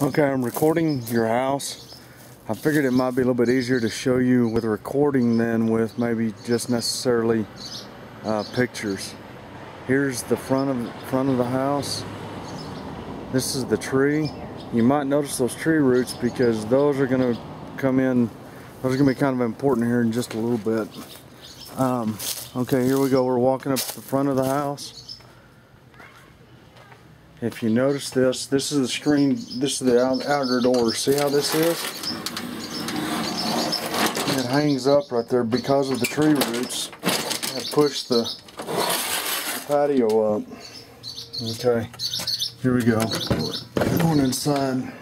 Okay, I'm recording your house. I figured it might be a little bit easier to show you with recording than with maybe just necessarily pictures. Here's the front of the house. This is the tree. You might notice those tree roots because those are going to come in. Those are going to be kind of important here in just a little bit. Okay, here we go. We're walking up to the front of the house. If you notice this is the screen, this is the outer door. See how this is? It hangs up right there because of the tree roots that push the patio up. Okay, here we go. Going inside.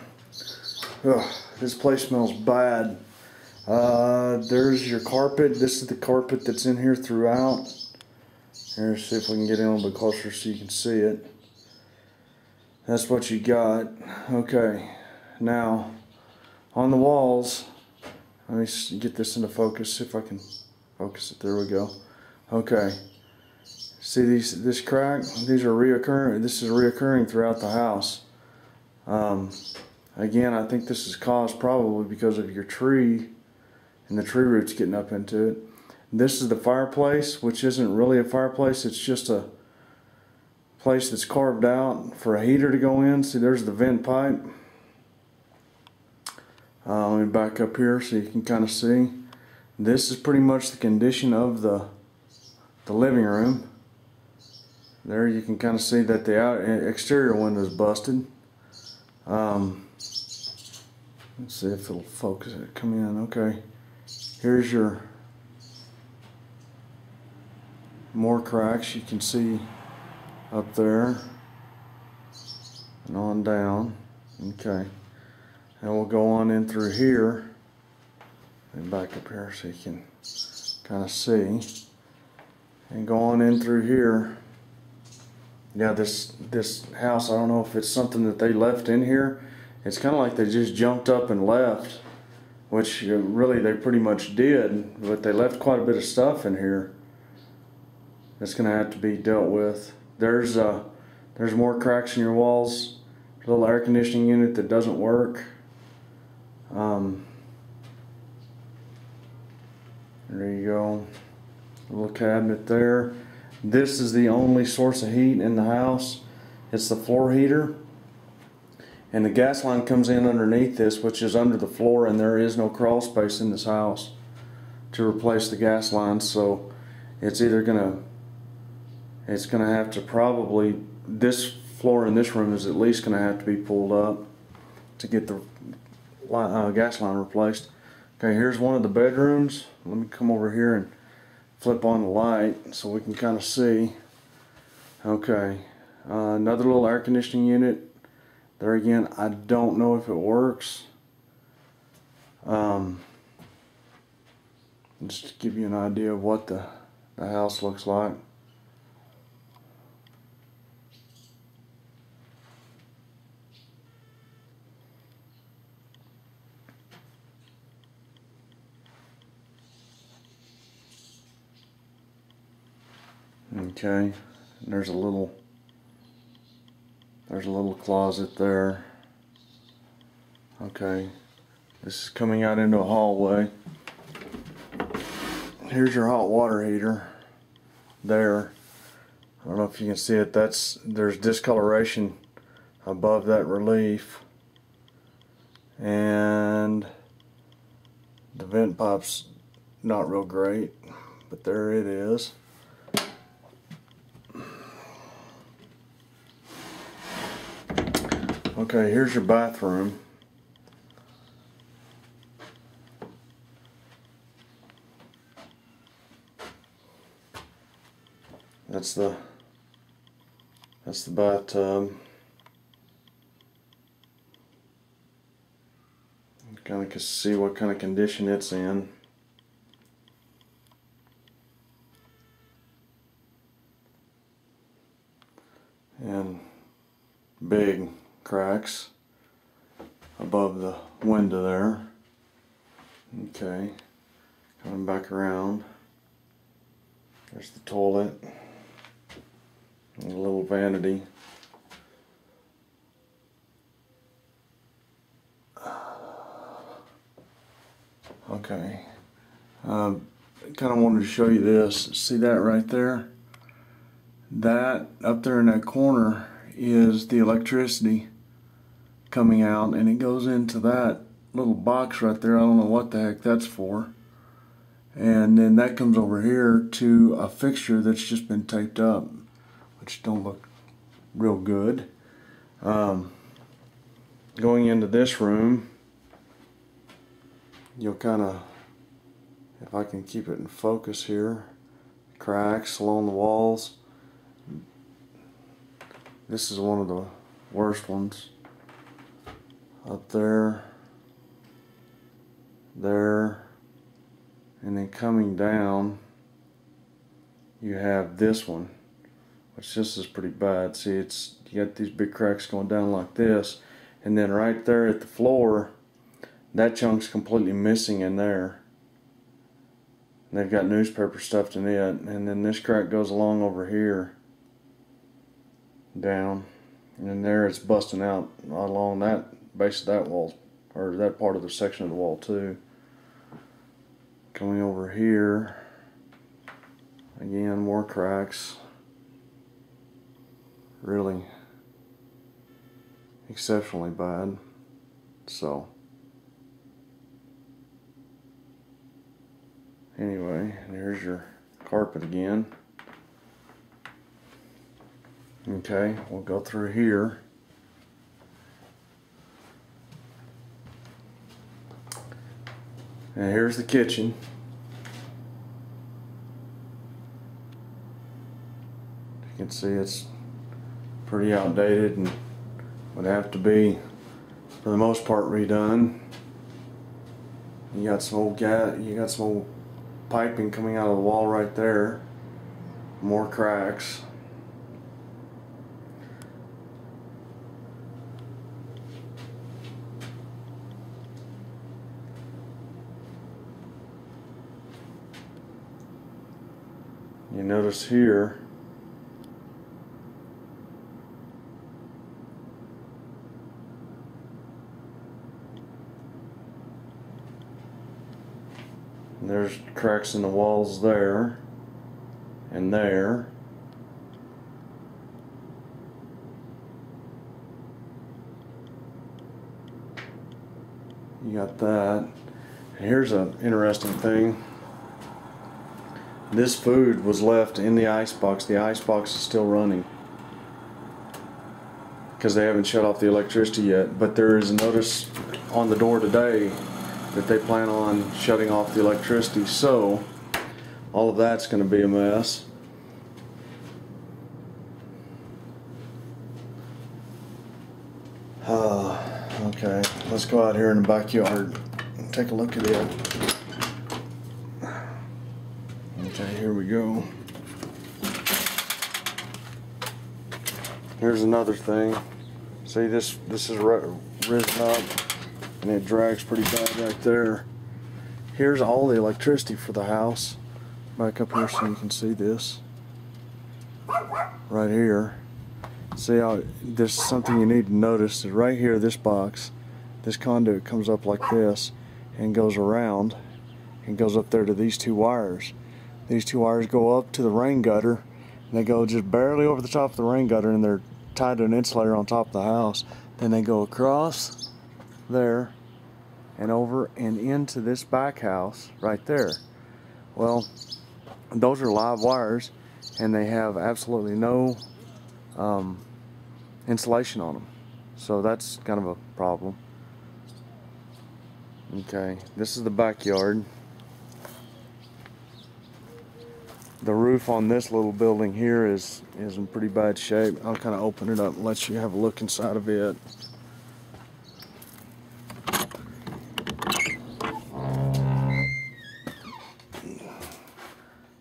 Ugh, this place smells bad. There's your carpet. This is the carpet that's in here throughout. Here, see if we can get in a little bit closer so you can see it. That's what you got. Okay, now on the walls, let me get this into focus, see if I can focus it. There we go. Okay, see this crack? These are reoccurring. This is reoccurring throughout the house. Again, I think this is caused probably because of your tree and the tree roots getting up into it. This is the fireplace, which isn't really a fireplace. It's just a place that's carved out for a heater to go in. See, there's the vent pipe. Let me back up here so you can kind of see. This is pretty much the condition of the living room. There you can kind of see that the exterior window is busted. Let's see if it'll focus it. Come in. Okay. Here's your more cracks. You can see up there and on down. Okay, and we'll go on in through here and back up here so you can kind of see, and go on in through here. Yeah, this house, I don't know if it's something that they left in here. It's kind of like they just jumped up and left, which really they pretty much did, but they left quite a bit of stuff in here that's going to have to be dealt with. There's more cracks in your walls. A little air conditioning unit that doesn't work. There you go. A little cabinet there. This is the only source of heat in the house. It's the floor heater. And the gas line comes in underneath this, which is under the floor, and there is no crawl space in this house to replace the gas line. So it's either gonna have to probably, this floor in this room is at least going to have to be pulled up to get the gas line replaced. Okay, here's one of the bedrooms. Let me come over here and flip on the light so we can kind of see. Okay, another little air conditioning unit. There again, I don't know if it works. Just to give you an idea of what the house looks like. Okay, and there's a little closet there. Okay, this is coming out into a hallway. Here's your hot water heater there. I don't know if you can see it. There's discoloration above that relief, and the vent pipe's not real great, but there it is. Okay, here's your bathroom. That's the bathtub. You kind of can see what kind of condition it's in. And big cracks above the window there. Okay, coming back around. There's the toilet. And a little vanity. Okay. Kind of wanted to show you this. See that right there? That up there in that corner is the electricity coming out, and it goes into that little box right there. I don't know what the heck that's for. And then that comes over here to a fixture that's just been taped up, which don't look real good. Going into this room, you'll kind of, if I can keep it in focus here, cracks along the walls. This is one of the worst ones. Up there, there, and then coming down, you have this one, which this is pretty bad. See, it's, you got these big cracks going down like this, and then right there at the floor, that chunk's completely missing in there. And they've got newspaper stuffed in it, and then this crack goes along over here, down, and then there it's busting out along that base of that wall, or that part of the section of the wall too. Coming over here, again, more cracks. Really exceptionally bad. So anyway, there's your carpet again. Okay, we'll go through here. And here's the kitchen. You can see it's pretty outdated and would have to be, for the most part, redone. You got some old piping coming out of the wall right there. More cracks. You notice here there's cracks in the walls there and there. You got that. And here's an interesting thing. This food was left in the ice box. The ice box is still running because they haven't shut off the electricity yet. But there is a notice on the door today that they plan on shutting off the electricity. So all of that's going to be a mess. Okay, let's go out here in the backyard and take a look at it. Okay, here we go. Here's another thing. See, this is risen up and it drags pretty bad right there. Here's all the electricity for the house. Back up here so you can see this. Right here. See how this is something you need to notice is right here, this box, this conduit comes up like this and goes around and goes up there to these two wires. These two wires go up to the rain gutter, and they go just barely over the top of the rain gutter, and they're tied to an insulator on top of the house. Then they go across there and over and into this back house right there. Well, those are live wires, and they have absolutely no insulation on them. So that's kind of a problem. Okay, this is the backyard. The roof on this little building here is in pretty bad shape. I'll kind of open it up and let you have a look inside of it.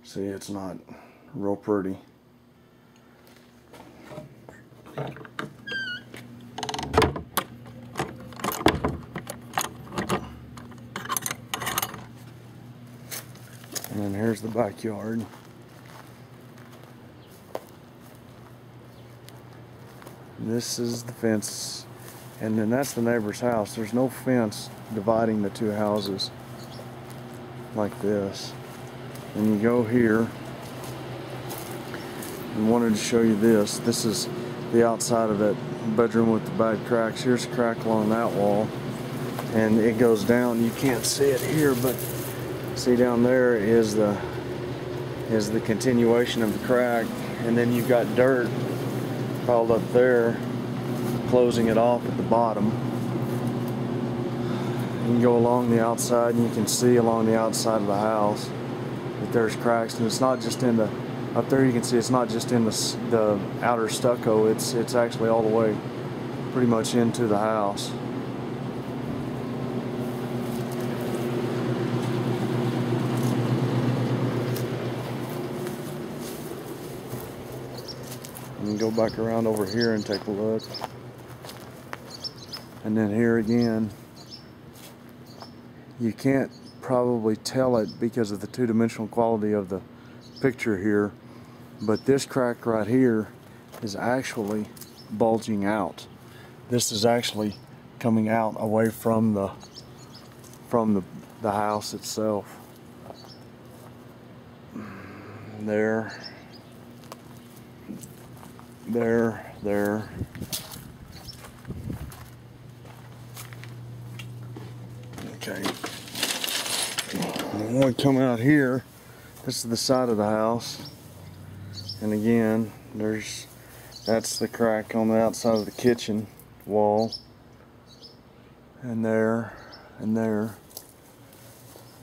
See, it's not real pretty. And then here's the backyard. This is the fence, and then that's the neighbor's house. There's no fence dividing the two houses. like this. And you go here, and wanted to show you this. This is the outside of that bedroom with the bad cracks. Here's a crack along that wall, and it goes down. You can't see it here, but see down there is the continuation of the crack, and then you've got dirt piled up there, closing it off at the bottom. You can go along the outside, and you can see along the outside of the house that there's cracks, and it's not just in the up there. You can see it's not just in the outer stucco. It's actually all the way pretty much into the house. You can go back around over here and take a look. And then here again, you can't probably tell it because of the two-dimensional quality of the picture here, but this crack right here is actually bulging out. This is actually coming out away from the house itself. There. Okay. When we come out here, this is the side of the house, and again, that's the crack on the outside of the kitchen wall, and there, and there,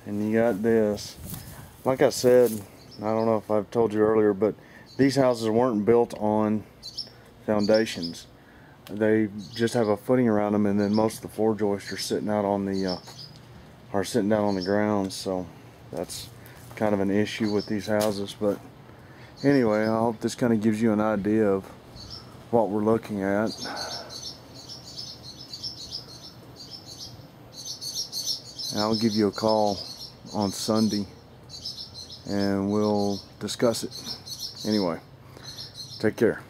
and you got this. Like I said, I don't know if I've told you earlier, but these houses weren't built on foundations. They just have a footing around them, and then most of the floor joists are sitting out on the sitting down on the ground. So that's kind of an issue with these houses. But anyway, I hope this kind of gives you an idea of what we're looking at. And I'll give you a call on Sunday, and we'll discuss it. Anyway, take care.